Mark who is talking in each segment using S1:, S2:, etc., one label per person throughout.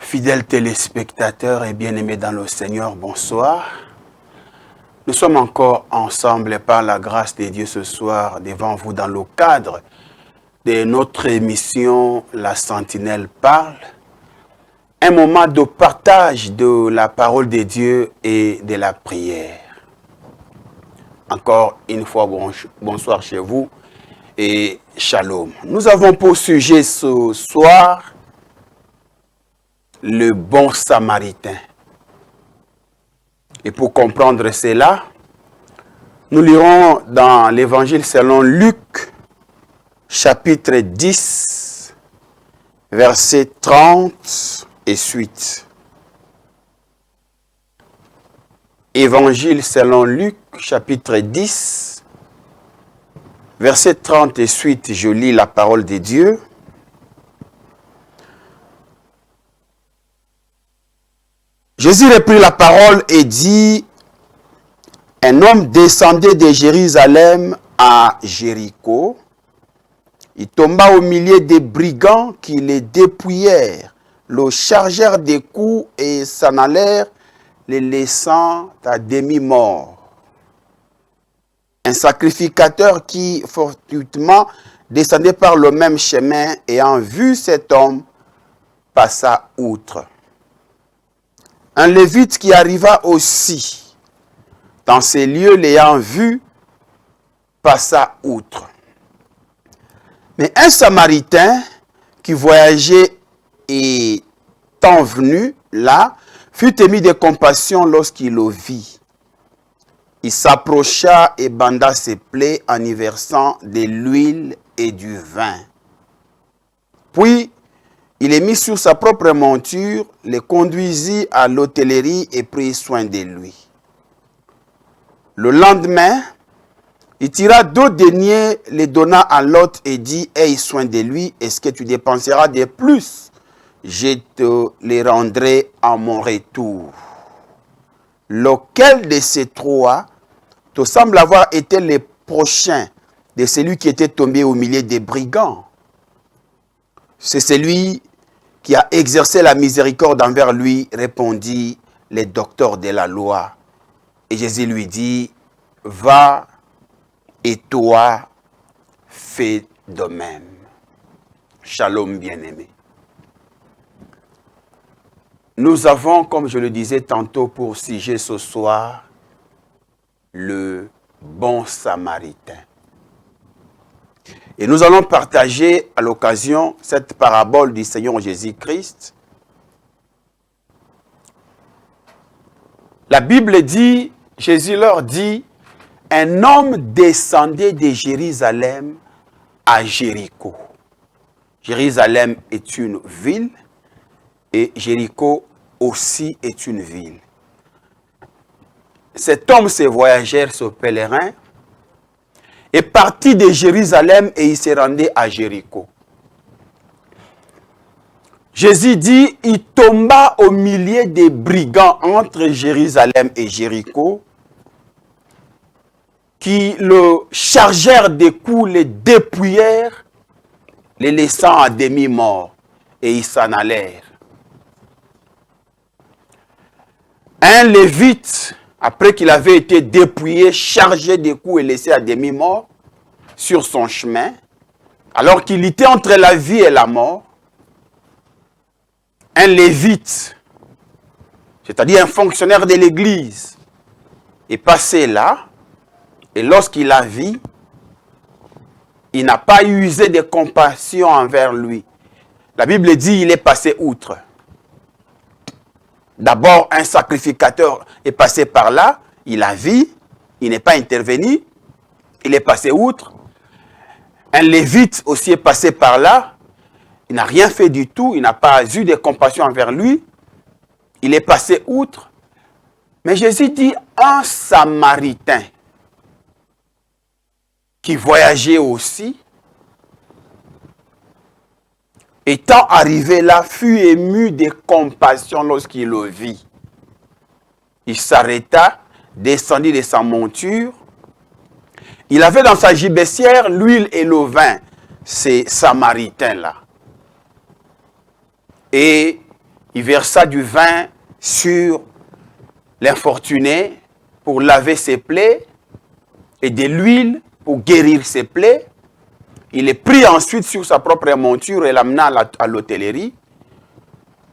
S1: Fidèles téléspectateurs et bien-aimés dans le Seigneur, bonsoir. Nous sommes encore ensemble par la grâce de Dieu ce soir devant vous dans le cadre de notre émission La Sentinelle parle. Un moment de partage de la parole de Dieu et de la prière. Encore une fois, bonsoir chez vous et shalom. Nous avons pour sujet ce soir le bon samaritain. Et pour comprendre cela, nous lirons dans l'évangile selon Luc, chapitre 10, versets 30 et suite. Évangile selon Luc, chapitre 10, verset 30 et suite, je lis la parole de Dieu. Jésus reprit la parole et dit, un homme descendait de Jérusalem à Jéricho. Il tomba au milieu des brigands qui le dépouillèrent, le chargèrent des coups et s'en allèrent, les laissant à demi-mort. Un sacrificateur qui fortuitement descendait par le même chemin, ayant vu cet homme, passa outre. Un lévite qui arriva aussi dans ces lieux, l'ayant vu, passa outre. Mais un samaritain qui voyageait étant venu là, fut ému de compassion lorsqu'il le vit. Il s'approcha et banda ses plaies en y versant de l'huile et du vin. Puis, il est mis sur sa propre monture, le conduisit à l'hôtellerie et prit soin de lui. Le lendemain, il tira 2 deniers, les donna à l'hôte et dit, « Aie soin de lui, est-ce que tu dépenseras de plus? Je te les rendrai à mon retour. » Lequel de ces 3 te semble avoir été le prochain de celui qui était tombé au milieu des brigands? C'est celui qui a exercé la miséricorde envers lui, répondit le docteur de la loi. Et Jésus lui dit, va et toi, fais de même. Shalom, bien-aimé. Nous avons, comme je le disais tantôt pour sujet ce soir, le bon samaritain. Et nous allons partager à l'occasion cette parabole du Seigneur Jésus-Christ. La Bible dit, Jésus leur dit, un homme descendait de Jérusalem à Jéricho. Jérusalem est une ville et Jéricho aussi est une ville. Cet homme, ce voyageur, ce pèlerin, est parti de Jérusalem et il s'est rendu à Jéricho. Jésus dit, il tomba au milieu des brigands entre Jérusalem et Jéricho, qui le chargèrent des coups, les dépouillèrent, les laissant à demi-mort, et ils s'en allèrent. Un lévite, après qu'il avait été dépouillé, chargé des coups et laissé à demi-mort, sur son chemin, alors qu'il était entre la vie et la mort, un lévite, c'est-à-dire un fonctionnaire de l'église, est passé là, et lorsqu'il a vu, il n'a pas usé de compassion envers lui. La Bible dit qu'il est passé outre. D'abord, un sacrificateur est passé par là, il a vu, il n'est pas intervenu, il est passé outre. Un lévite aussi est passé par là, il n'a rien fait du tout, il n'a pas eu de compassion envers lui, il est passé outre. Mais Jésus dit, un samaritain qui voyageait aussi, étant arrivé là, fut ému de compassion lorsqu'il le vit. Il s'arrêta, descendit de sa monture. Il avait dans sa gibecière l'huile et le vin, ces samaritains-là. Et Il versa du vin sur l'infortuné pour laver ses plaies et de l'huile pour guérir ses plaies. Il est pris ensuite sur sa propre monture et l'amena à l'hôtellerie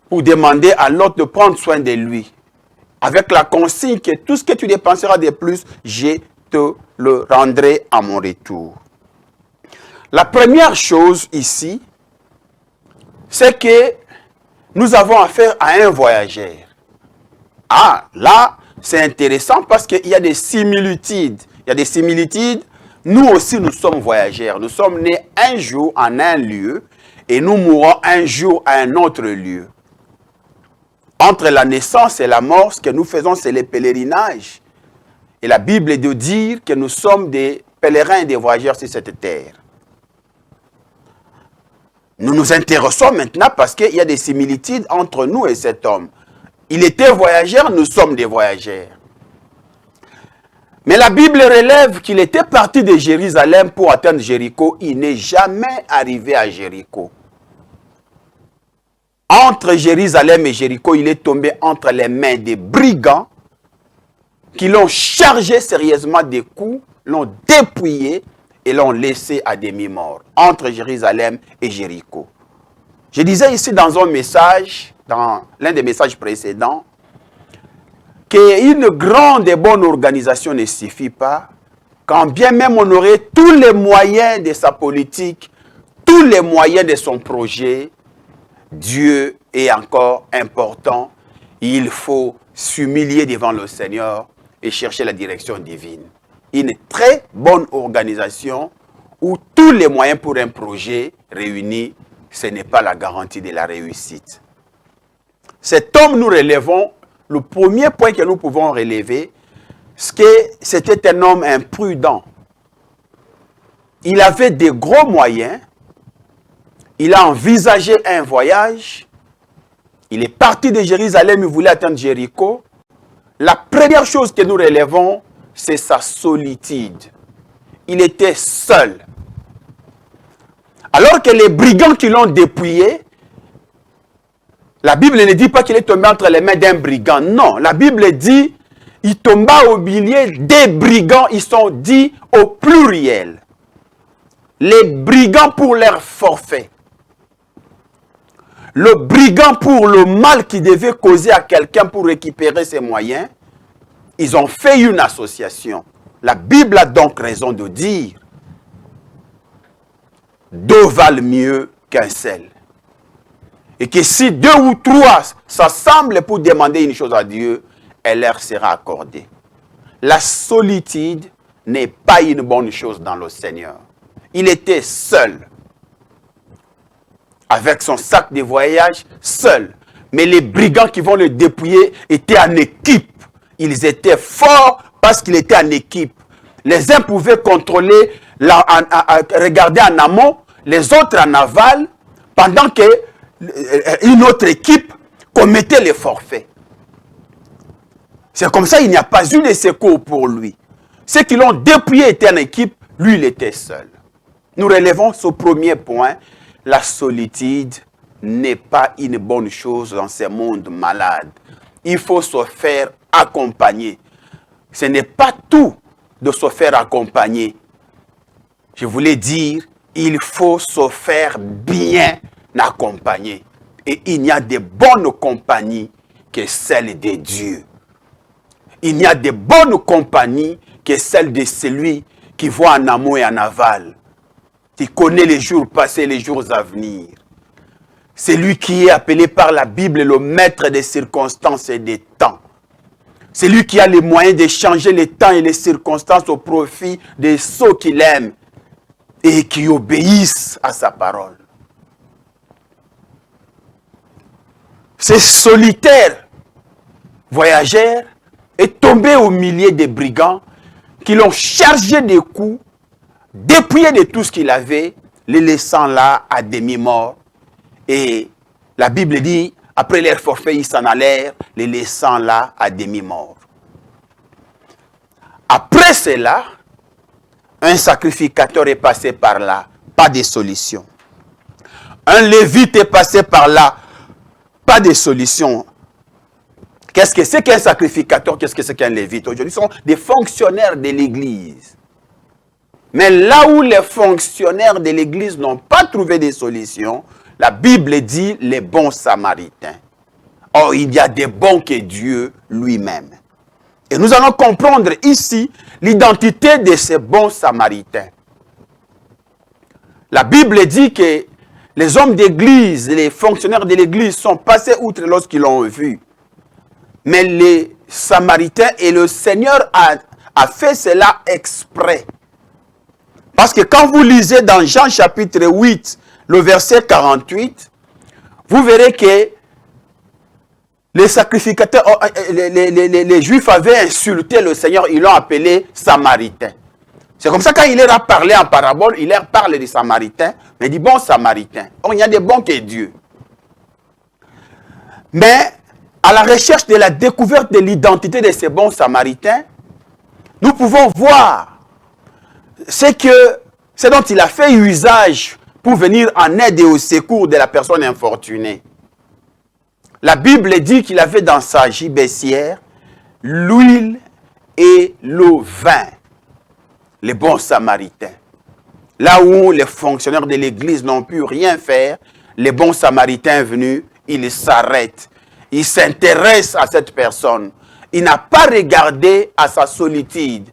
S1: pour demander à l'hôte de prendre soin de lui, avec la consigne que tout ce que tu dépenseras de plus, je te le rendrai à mon retour. La première chose ici, c'est que nous avons affaire à un voyageur. Ah, là, c'est intéressant parce qu'il y a des similitudes. Il y a des similitudes. Nous aussi, nous sommes voyageurs. Nous sommes nés un jour en un lieu et nous mourrons un jour à un autre lieu. Entre la naissance et la mort, ce que nous faisons, c'est les pèlerinages. Et la Bible est de dire que nous sommes des pèlerins et des voyageurs sur cette terre. Nous nous intéressons maintenant parce qu'il y a des similitudes entre nous et cet homme. Il était voyageur, nous sommes des voyageurs. Mais la Bible relève qu'il était parti de Jérusalem pour atteindre Jéricho. Il n'est jamais arrivé à Jéricho. Entre Jérusalem et Jéricho, il est tombé entre les mains des brigands qui l'ont chargé sérieusement des coups, l'ont dépouillé et l'ont laissé à demi-mort. Entre Jérusalem et Jéricho. Je disais ici dans un message, dans l'un des messages précédents, qu'une grande et bonne organisation ne suffit pas, quand bien même on aurait tous les moyens de sa politique, tous les moyens de son projet, Dieu est encore important. Il faut s'humilier devant le Seigneur et chercher la direction divine. Une très bonne organisation où tous les moyens pour un projet réunis, ce n'est pas la garantie de la réussite. Cet homme, nous relevons, le premier point que nous pouvons relever, c'est que c'était un homme imprudent. Il avait des gros moyens. Il a envisagé un voyage. Il est parti de Jérusalem, il voulait atteindre Jéricho. La première chose que nous relevons, c'est sa solitude. Il était seul. Alors que les brigands qui l'ont dépouillé, la Bible ne dit pas qu'il est tombé entre les mains d'un brigand. Non, la Bible dit il tomba au milieu des brigands. Ils sont dits au pluriel. Les brigands pour leur forfait. Le brigand pour le mal qu'il devait causer à quelqu'un pour récupérer ses moyens. Ils ont fait une association. La Bible a donc raison de dire deux valent mieux qu'un seul. Et que si deux ou trois s'assemblent pour demander une chose à Dieu, elle leur sera accordée. La solitude n'est pas une bonne chose dans le Seigneur. Il était seul. Avec son sac de voyage, seul. Mais les brigands qui vont le dépouiller étaient en équipe. Ils étaient forts parce qu'ils étaient en équipe. Les uns pouvaient contrôler, regarder en amont, les autres en aval, pendant qu'une autre équipe commettait les forfaits. C'est comme ça qu'il n'y a pas eu de secours pour lui. Ceux qui l'ont dépouillé étaient en équipe, lui il était seul. Nous relevons ce premier point. La solitude n'est pas une bonne chose dans ce monde malade. Il faut se faire accompagner. Ce n'est pas tout de se faire accompagner. Je voulais dire, il faut se faire bien accompagner. Et il n'y a de bonnes compagnies que celles de Dieu. Il n'y a de bonnes compagnies que celles de celui qui voit en amont et en aval. Qui connaît les jours passés et les jours à venir. C'est lui qui est appelé par la Bible le maître des circonstances et des temps. C'est lui qui a les moyens de changer les temps et les circonstances au profit de ceux qu'il aime et qui obéissent à sa parole. Ce solitaire voyageur est tombé au milieu des brigands qui l'ont chargé de coups, dépouillé de tout ce qu'il avait, les laissant là à demi-mort. Et la Bible dit, après leur forfait, ils s'en allèrent, les laissant là à demi-mort. Après cela, un sacrificateur est passé par là, pas de solution. Un lévite est passé par là, pas de solution. Qu'est-ce que c'est qu'un sacrificateur? Qu'est-ce que c'est qu'un lévite? Aujourd'hui, ce sont des fonctionnaires de l'Église. Mais là où les fonctionnaires de l'Église n'ont pas trouvé de solution, la Bible dit les bons samaritains. Or, il y a des bons que Dieu lui-même. Et nous allons comprendre ici l'identité de ces bons samaritains. La Bible dit que les hommes d'église, les fonctionnaires de l'église sont passés outre lorsqu'ils l'ont vu. Mais les samaritains et le Seigneur a fait cela exprès. Parce que quand vous lisez dans Jean chapitre 8, le verset 48, vous verrez que les sacrificateurs, les Juifs avaient insulté le Seigneur, ils l'ont appelé Samaritain. C'est comme ça quand il leur a parlé en parabole, il leur parle des Samaritains, mais dit bon Samaritain. Or, il y a des bons que Dieu. Mais à la recherche de la découverte de l'identité de ces bons Samaritains, nous pouvons voir ce dont il a fait usage pour venir en aide et au secours de la personne infortunée. La Bible dit qu'il avait dans sa gibecière l'huile et le vin. Les bons samaritains. Là où les fonctionnaires de l'église n'ont pu rien faire, les bons samaritains venus, ils s'arrêtent. Ils s'intéressent à cette personne. Il n'a pas regardé à sa solitude.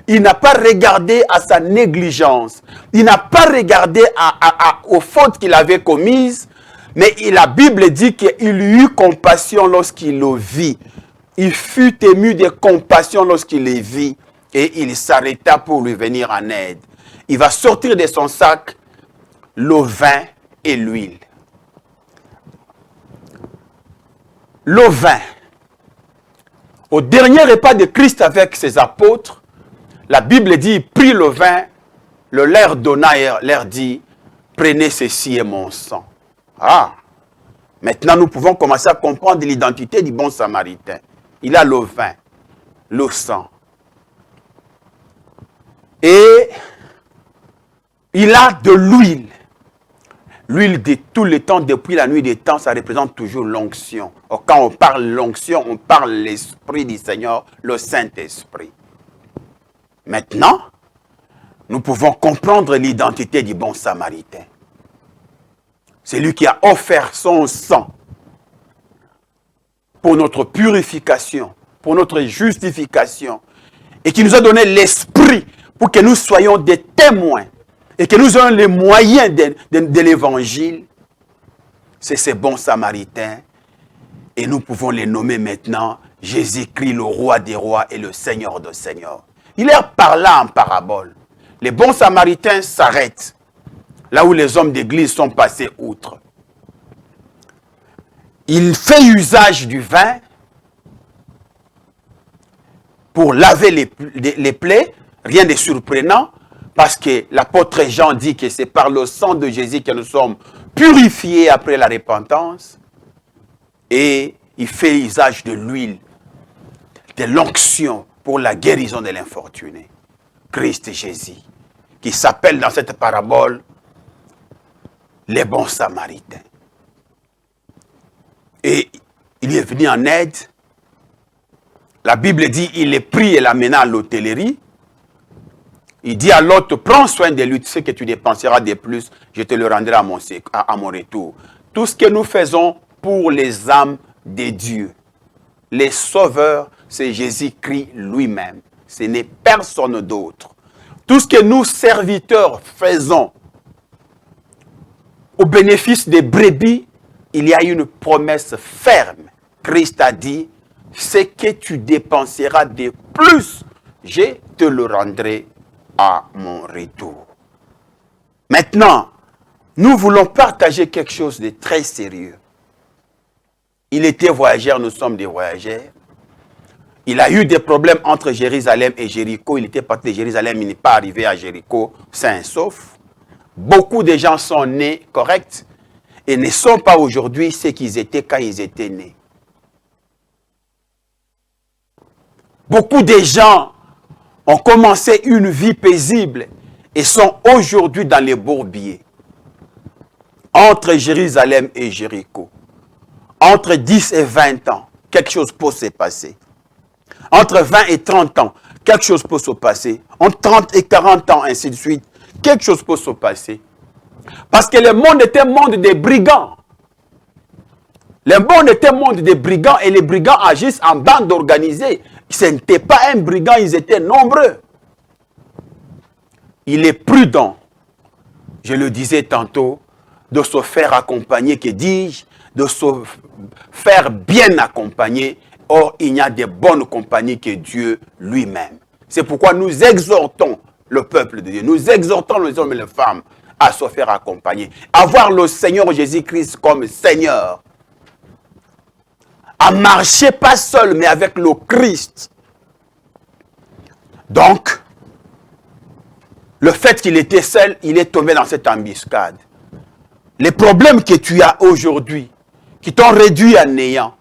S1: Il n'a pas regardé à sa négligence. Il n'a pas regardé aux fautes qu'il avait commises. Mais la Bible dit qu'il eut compassion lorsqu'il le vit. Il fut ému de compassion lorsqu'il le vit. Et il s'arrêta pour lui venir en aide. Il va sortir de son sac le vin et l'huile. Le vin. Au dernier repas de Christ avec ses apôtres, la Bible dit, il prit le vin, le leur donna et leur dit, prenez ceci et mon sang. Ah, maintenant nous pouvons commencer à comprendre l'identité du bon samaritain. Il a le vin, le sang. Et il a de l'huile. L'huile de tout le temps, depuis la nuit des temps, ça représente toujours l'onction. Quand on parle l'onction, on parle l'Esprit du Seigneur, le Saint-Esprit. Maintenant, nous pouvons comprendre l'identité du bon samaritain. C'est lui qui a offert son sang pour notre purification, pour notre justification, et qui nous a donné l'Esprit pour que nous soyons des témoins et que nous ayons les moyens de l'évangile. C'est ces bons samaritains et nous pouvons les nommer maintenant Jésus-Christ, le roi des rois et le Seigneur des seigneurs. Il leur parla en parabole. Les bons samaritains s'arrêtent là où les hommes d'église sont passés outre. Il fait usage du vin pour laver les plaies. Rien de surprenant, parce que l'apôtre Jean dit que c'est par le sang de Jésus que nous sommes purifiés après la repentance. Et il fait usage de l'huile, de l'onction pour la guérison de l'infortuné. Christ Jésus, qui s'appelle dans cette parabole les bons samaritains. Et il est venu en aide. La Bible dit il est pris et l'amena à l'hôtellerie. Il dit à l'autre, prends soin de lui, ce que tu dépenseras de plus, je te le rendrai à mon retour. Tout ce que nous faisons pour les âmes de Dieu, les sauveurs, c'est Jésus-Christ lui-même. Ce n'est personne d'autre. Tout ce que nous, serviteurs, faisons au bénéfice des brebis, il y a une promesse ferme. Christ a dit, ce que tu dépenseras de plus, je te le rendrai à mon retour. Maintenant, nous voulons partager quelque chose de très sérieux. Il était voyageur, nous sommes des voyageurs. Il a eu des problèmes entre Jérusalem et Jéricho. Il était parti de Jérusalem, il n'est pas arrivé à Jéricho sain et sauf. Beaucoup de gens sont nés corrects et ne sont pas aujourd'hui ce qu'ils étaient quand ils étaient nés. Beaucoup de gens ont commencé une vie paisible et sont aujourd'hui dans les bourbiers. Entre Jérusalem et Jéricho. entre 10 et 20 ans, quelque chose peut se passer. Entre 20 et 30 ans, quelque chose peut se passer. Entre 30 et 40 ans, ainsi de suite, quelque chose peut se passer. Parce que le monde est un monde de brigands. Le monde est un monde de brigands et les brigands agissent en bande organisée. Ce n'était pas un brigand, ils étaient nombreux. Il est prudent, je le disais tantôt, de se faire accompagner, que dis-je, de se faire bien accompagner. Or, il y a de bonnes compagnies que Dieu lui-même. C'est pourquoi nous exhortons le peuple de Dieu, nous exhortons les hommes et les femmes à se faire accompagner. Avoir le Seigneur Jésus-Christ comme Seigneur. À marcher pas seul, mais avec le Christ. Donc, le fait qu'il était seul, il est tombé dans cette embuscade. Les problèmes que tu as aujourd'hui, qui t'ont réduit à néant,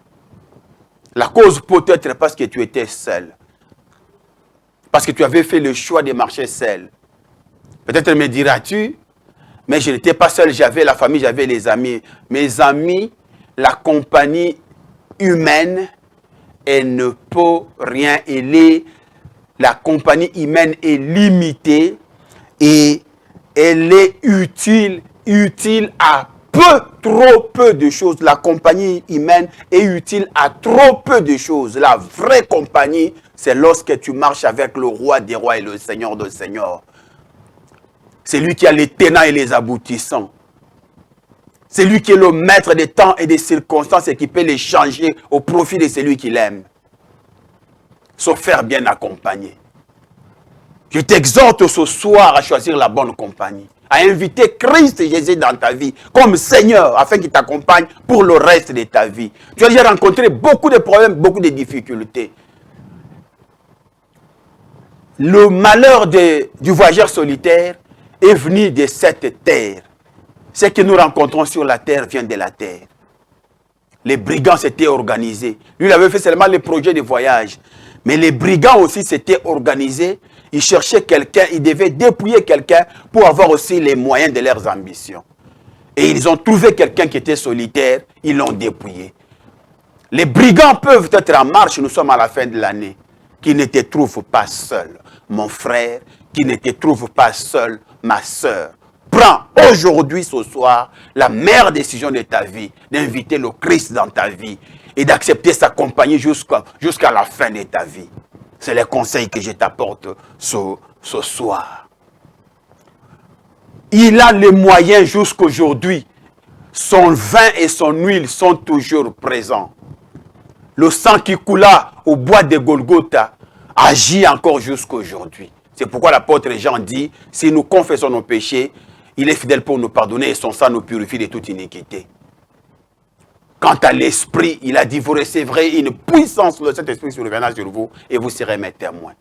S1: la cause peut-être parce que tu étais seul. Parce que tu avais fait le choix de marcher seul. Peut-être me diras-tu, mais je n'étais pas seul, j'avais la famille, j'avais les amis. Mes amis, la compagnie humaine, elle ne peut rien. La compagnie humaine est limitée et elle est utile à trop peu de choses. La compagnie humaine est utile à trop peu de choses. La vraie compagnie, c'est lorsque tu marches avec le roi des rois et le seigneur des seigneurs. C'est lui qui a les tenants et les aboutissants. C'est lui qui est le maître des temps et des circonstances et qui peut les changer au profit de celui qu'il aime. Se faire bien accompagner. Je t'exhorte ce soir à choisir la bonne compagnie. À inviter Christ Jésus dans ta vie comme Seigneur afin qu'il t'accompagne pour le reste de ta vie. Tu as déjà rencontré beaucoup de problèmes, beaucoup de difficultés. Le malheur du voyageur solitaire est venu de cette terre. Ce que nous rencontrons sur la terre vient de la terre. Les brigands s'étaient organisés. Lui, il avait fait seulement les projets de voyage. Mais les brigands aussi s'étaient organisés. Ils cherchaient quelqu'un, ils devaient dépouiller quelqu'un pour avoir aussi les moyens de leurs ambitions. Et ils ont trouvé quelqu'un qui était solitaire, ils l'ont dépouillé. Les brigands peuvent être en marche, nous sommes à la fin de l'année. Qui ne te trouve pas seul, mon frère, qui ne te trouve pas seul, ma soeur. Prends aujourd'hui, ce soir, la meilleure décision de ta vie, d'inviter le Christ dans ta vie et d'accepter sa compagnie jusqu'à la fin de ta vie. C'est le conseil que je t'apporte ce soir. Il a les moyens jusqu'aujourd'hui. Son vin et son huile sont toujours présents. Le sang qui coula au bois de Golgotha agit encore jusqu'aujourd'hui. C'est pourquoi l'apôtre Jean dit, si nous confessons nos péchés, il est fidèle pour nous pardonner et son sang nous purifie de toute iniquité. Quant à l'Esprit, il a dit, vous recevrez une puissance de cet Esprit survenant sur vous et vous serez mes témoins.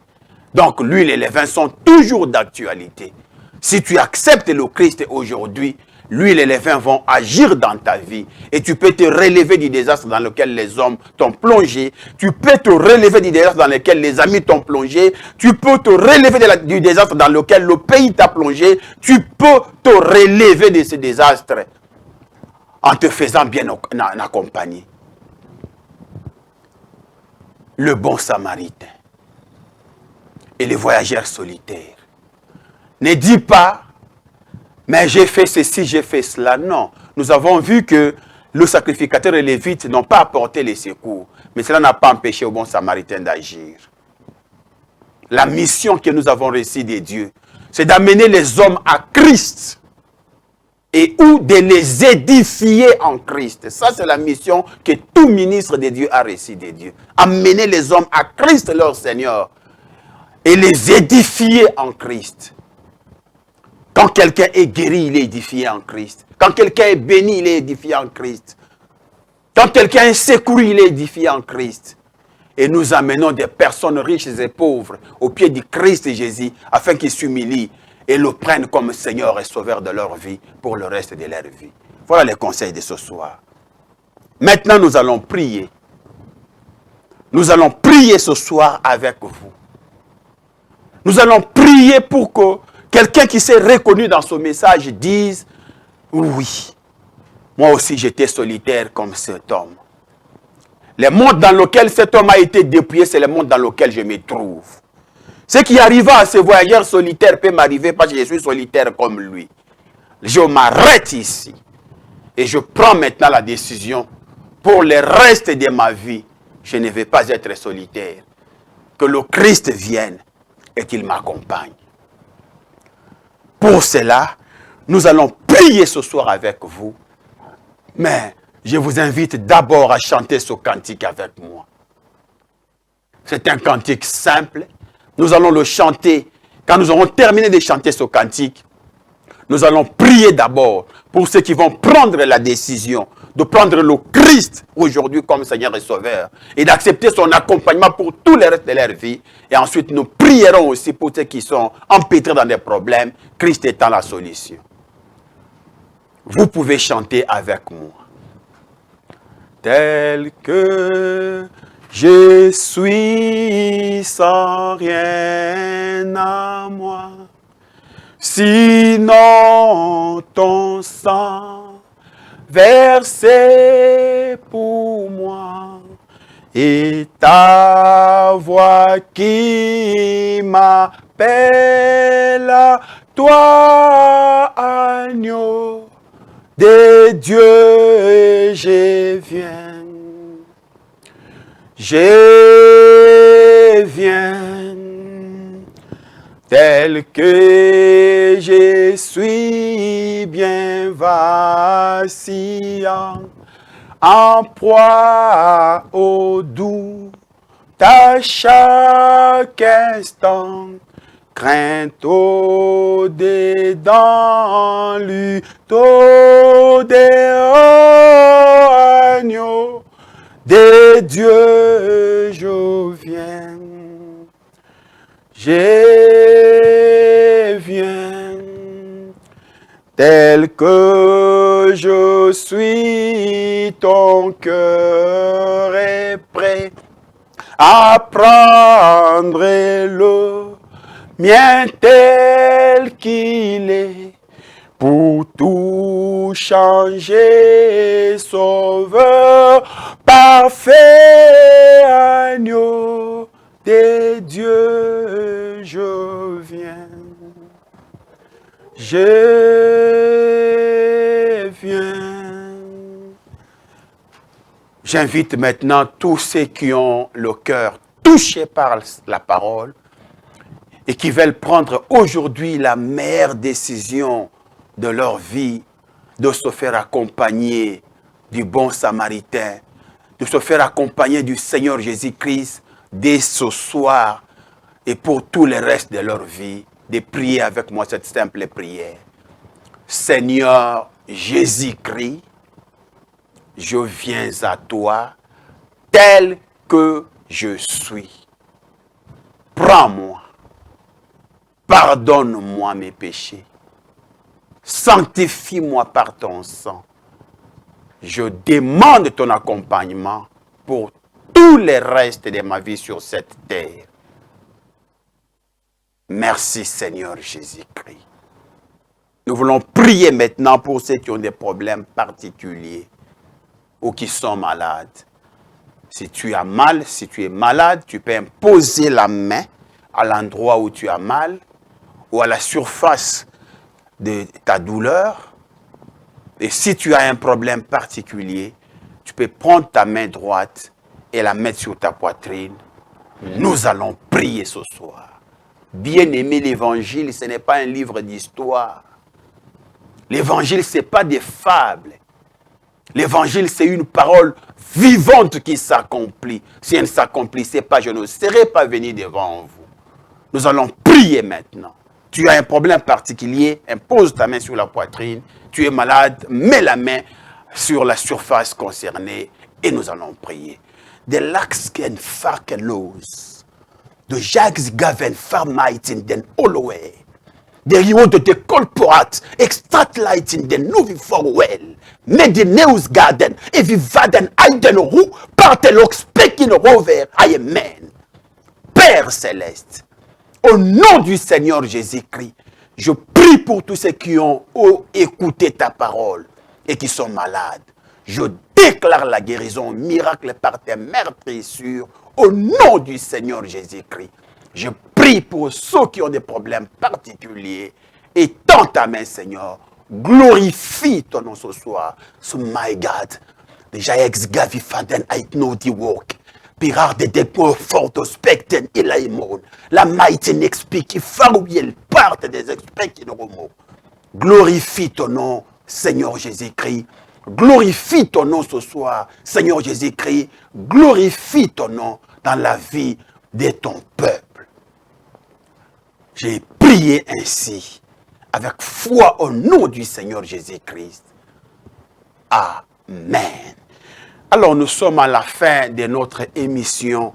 S1: Donc l'huile et les vins sont toujours d'actualité. Si tu acceptes le Christ aujourd'hui, l'huile et les vins vont agir dans ta vie. Et tu peux te relever du désastre dans lequel les hommes t'ont plongé. Tu peux te relever du désastre dans lequel les amis t'ont plongé. Tu peux te relever du désastre dans lequel le pays t'a plongé. Tu peux te relever de ce désastre en te faisant bien accompagner. Le bon samaritain et les voyageurs solitaires. Ne dis pas, mais j'ai fait ceci, j'ai fait cela. Non, nous avons vu que le sacrificateur et les lévites n'ont pas apporté les secours. Mais cela n'a pas empêché au bon samaritain d'agir. La mission que nous avons reçue de Dieu, c'est d'amener les hommes à Christ. Et ou de les édifier en Christ. Ça, c'est la mission que tout ministre de Dieu a reçue de Dieu. Amener les hommes à Christ, leur Seigneur. Et les édifier en Christ. Quand quelqu'un est guéri, il est édifié en Christ. Quand quelqu'un est béni, il est édifié en Christ. Quand quelqu'un est secouru, il est édifié en Christ. Et nous amenons des personnes riches et pauvres au pied du Christ Jésus afin qu'ils s'humilient et le prennent comme Seigneur et Sauveur de leur vie pour le reste de leur vie. Voilà les conseils de ce soir. Maintenant, nous allons prier. Nous allons prier ce soir avec vous. Nous allons prier pour que quelqu'un qui s'est reconnu dans ce message dise, oui, moi aussi j'étais solitaire comme cet homme. Le monde dans lequel cet homme a été dépouillé, c'est le monde dans lequel je me trouve. Ce qui arriva à ce voyageur solitaire peut m'arriver parce que je suis solitaire comme lui. Je m'arrête ici. Et je prends maintenant la décision pour le reste de ma vie. Je ne vais pas être solitaire. Que le Christ vienne et qu'il m'accompagne. Pour cela, nous allons prier ce soir avec vous. Mais je vous invite d'abord à chanter ce cantique avec moi. C'est un cantique simple. Nous allons le chanter. Quand nous aurons terminé de chanter ce cantique, nous allons prier d'abord pour ceux qui vont prendre la décision de prendre le Christ aujourd'hui comme Seigneur et Sauveur et d'accepter son accompagnement pour tout le reste de leur vie. Et ensuite, nous prierons aussi pour ceux qui sont empêtrés dans des problèmes, Christ étant la solution. Vous pouvez chanter avec moi. Tel que je suis sans rien à moi, sinon ton sang versé pour moi et ta voix qui m'appelle à toi, agneau de Dieu, je viens. Je viens tel que je suis bien vacillant, en proie au doute à chaque instant, crainte au dedans, lutte au dehors, agneau de Dieu, je viens. Je viens tel que je suis, ton cœur est prêt à prendre le mien tel qu'il est, pour tout changer, sauveur, parfait, agneau de Dieu, je viens. Je viens. J'invite maintenant tous ceux qui ont le cœur touché par la parole et qui veulent prendre aujourd'hui la meilleure décision de leur vie, de se faire accompagner du bon Samaritain, de se faire accompagner du Seigneur Jésus-Christ dès ce soir et pour tout le reste de leur vie, de prier avec moi cette simple prière. Seigneur Jésus-Christ, je viens à toi tel que je suis. Prends-moi, pardonne-moi mes péchés. Sanctifie-moi par ton sang. Je demande ton accompagnement pour tout le reste de ma vie sur cette terre. Merci Seigneur Jésus-Christ. Nous voulons prier maintenant pour ceux qui ont des problèmes particuliers ou qui sont malades. Si tu as mal, si tu es malade, tu peux imposer la main à l'endroit où tu as mal ou à la surface de ta douleur. Et si tu as un problème particulier, tu peux prendre ta main droite et la mettre sur ta poitrine. Nous allons prier ce soir. Bien-aimé, l'évangile, ce n'est pas un livre d'histoire. L'évangile, ce n'est pas des fables. L'évangile, c'est une parole vivante qui s'accomplit. Si elle ne s'accomplissait pas, je ne serais pas venu devant vous. Nous allons prier maintenant. Tu as un problème particulier, impose ta main sur la poitrine. Tu es malade, mets la main sur la surface concernée et nous allons prier. De laksken farkeloos, de jags gaven farmaitin den Holloway, de rio de de colporat, extratlighting den novi forwell, met de neusgarden, et vivaden aiden roux, partelox spekin rover, amen. Père céleste, au nom du Seigneur Jésus-Christ, je prie pour tous ceux qui ont écouté ta parole et qui sont malades. Je déclare la guérison, miracle par tes meurtrissures, au nom du Seigneur Jésus-Christ. Je prie pour ceux qui ont des problèmes particuliers. Et tends ta main, Seigneur. Glorifie ton nom ce soir. So, my God. Déjà, ex-gavi faden ait no di work. Pirar de déco forte specten il a imon. La maïté n'explique qui farouille parte des experts qui nous remontent. Glorifie ton nom, Seigneur Jésus-Christ. Glorifie ton nom ce soir, Seigneur Jésus-Christ. Glorifie ton nom dans la vie de ton peuple. J'ai prié ainsi, avec foi au nom du Seigneur Jésus-Christ. Amen. Alors nous sommes à la fin de notre émission.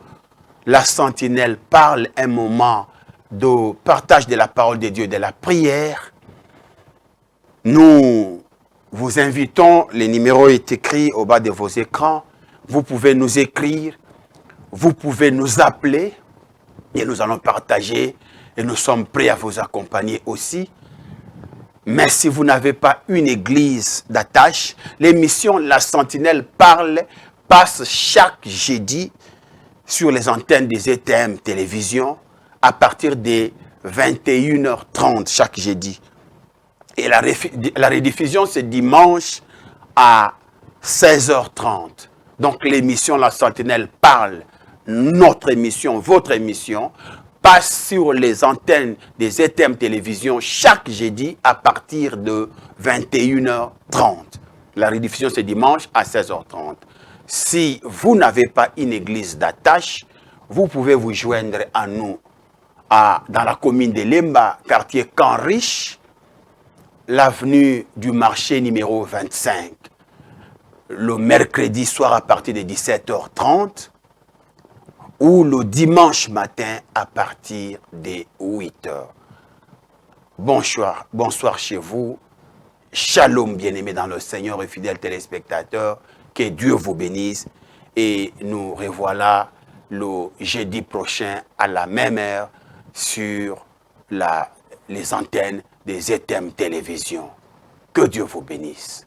S1: La Sentinelle parle, un moment de partage de la parole de Dieu, de la prière. Nous vous invitons, le numéro est écrit au bas de vos écrans. Vous pouvez nous écrire, vous pouvez nous appeler et nous allons partager et nous sommes prêts à vous accompagner aussi. Mais si vous n'avez pas une église d'attache, l'émission La Sentinelle parle passe chaque jeudi sur les antennes des ETM Télévision à partir des 21h30 chaque jeudi. Et la rediffusion, c'est dimanche à 16h30. Donc l'émission La Sentinelle parle, notre émission, votre émission, passe sur les antennes des ETM Télévision chaque jeudi à partir de 21h30. La rediffusion, c'est dimanche à 16h30. Si vous n'avez pas une église d'attache, vous pouvez vous joindre à nous dans la commune de Lemba, quartier Camp-Riche, l'avenue du marché numéro 25, le mercredi soir à partir de 17h30 ou le dimanche matin à partir de 8h. Bonsoir chez vous. Shalom, bien-aimés dans le Seigneur et fidèles téléspectateurs. Que Dieu vous bénisse. Et nous revoilà le jeudi prochain à la même heure sur les antennes des ETM Télévision. Que Dieu vous bénisse.